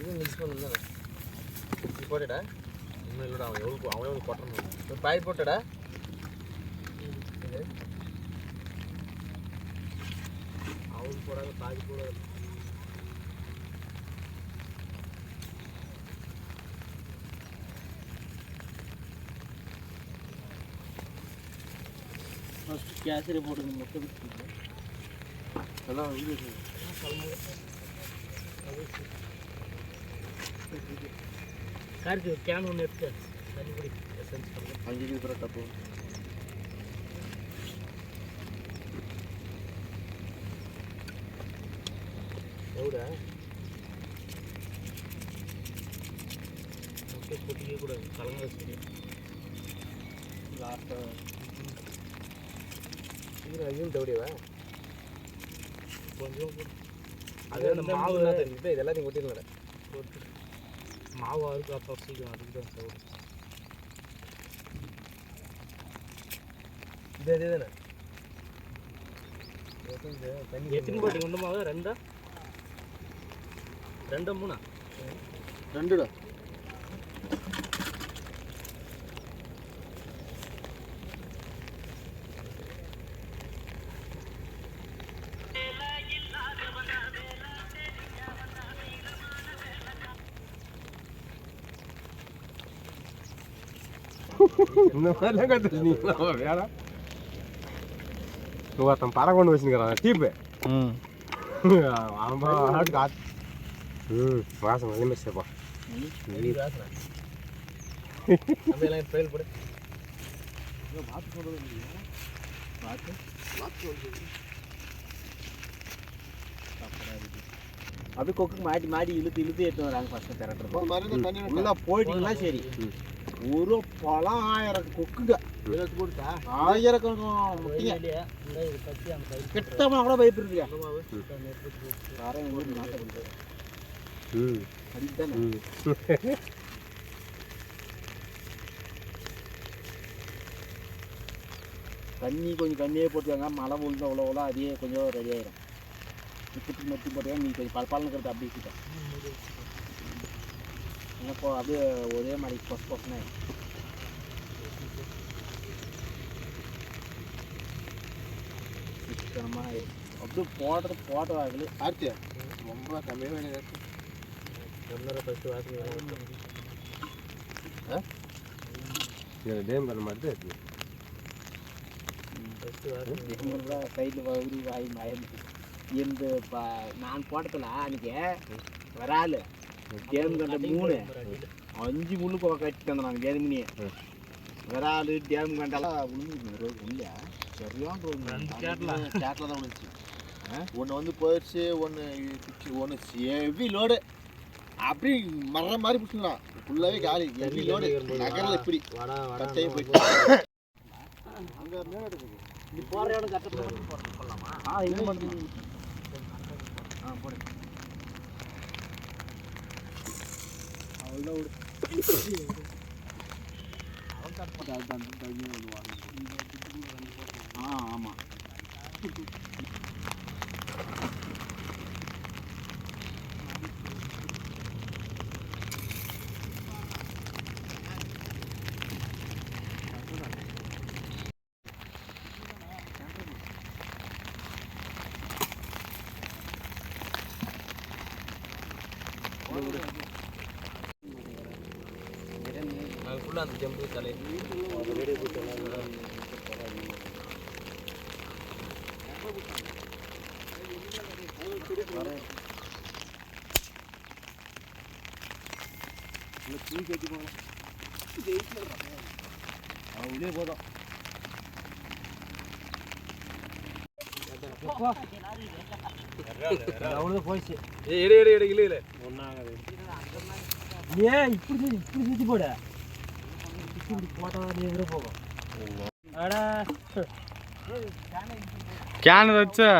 இது மிக்ஸ் பண்ணுங்க நீ போட்டடா இன்னும் இல்லடா அவன் எவ்வளவு அவனே வந்து போட்டறணும் ஒரு பாய் போட்டடா அவன் போடாத பாதி போடாத ஃபர்ஸ்ட் கேசரி போடுங்க முட்டை எல்லாம் இது கார்த்தி ஒரு கேன் ஒன்று எடுத்து தண்ணி குடி எசன்ஸ் பண்ணி 5 லிட்டர் டப்பு எவ்வளோ முட்டை கொட்டிக்கவே கூடாது கலங்க சரி லாஸ்ட்டாக இதுவும் தவிடவா கொஞ்சம் அது அந்த மாவு தெரிஞ்சுட்டு இது எல்லாத்தையும் கொட்டிடல மாவு அறுக்கு அப்போ சீக்கிரம் அதுக்கு தான் சவுடு இது தானே எத்தனை போட்டிங்க ஒன்று மாவு ரெண்டா மூணா ரெண்டுடா இந்த மாதிரிலாம் கற்றுட்டீங்களா வேற ஒருத்தன் படம் கொண்டு வச்சுருக்கிறான் டீப்பு ஆமாம் காத்து வாசம் நல்ல மிஸ்ஸப்பா அதெல்லாம் ஃபெயில் போடு வாத்து சொல்கிறது வாத்து அது கொக்கு மாட்டி மாட்டி இழுத்து எடுத்து வராங்க ஃபஸ்ட்டு திரட்டுறது ஃபுல்லாக போயிட்டீங்களா சரி ஒரு பழம் 1000 கொக்குங்க கொடுத்தா 1000 முட்டைங்க கிட்டமா கூட பயப்படுறீங்க தண்ணி கொஞ்சம் கம்மியே போட்டுக்காங்க மழை விழுந்த அவ்வளோ அதே கொஞ்சம் ரெடி ஆயிடும் இப்படி மெட்டி போட்டா நீ கொஞ்சம் பழனுக்கிறது அப்படி வச்சுட்டேன் இப்போ அப்படியே ஒரே மாதிரி பொசுனே சிக்கனமாக அப்படியே போடுறது ஆகல ஆர்த்தியா ரொம்ப கம்மியாக வேணும் ஃபஸ்ட்டு வாசனை டேம் பண்ண மாதிரி தான் இருக்குது சைடில் வாய் மயம் இந்த நான் போட்டதில்ல அன்றைக்கி வராது டேம் கண்ட 5 முள்ளு கட்டிட்டு வந்தோம் நாங்கள் ஜெர்மனியை விராலு டேம் கண்டாலாம் விழுந்து உள்ள சரியான கேட்டில் தான் விழுந்துச்சு ஒன்று வந்து போயிடுச்சு ஒன்று ஹெவி லோடு அப்படி மர மாதிரி பிடிச்சிக்கலாம் ஃபுல்லாகவே காலி ஹெவி லோடு நகரில் இப்படி கட்டையே போயிட்டு அங்கே மேலே இருக்குது நீ போகிற இடம் கட்டப்பட்டு போடலாமா இது மட்டும் போடு அவன் கட் பண்ண ஆமாம் ஃபுல்லாக அந்த ஜம்பு தலை வீடியோ போட்டு தூக்கி வச்சு போகலாம் உள்ளே போதும் அவ்வளோ போயிடுச்சு எடு இல்லை ஒன்றாகாது ஏன் இப்படி சுற்றி போட இப்படி போட்டால் நீ எங்கே போகும் கேன் வச்சா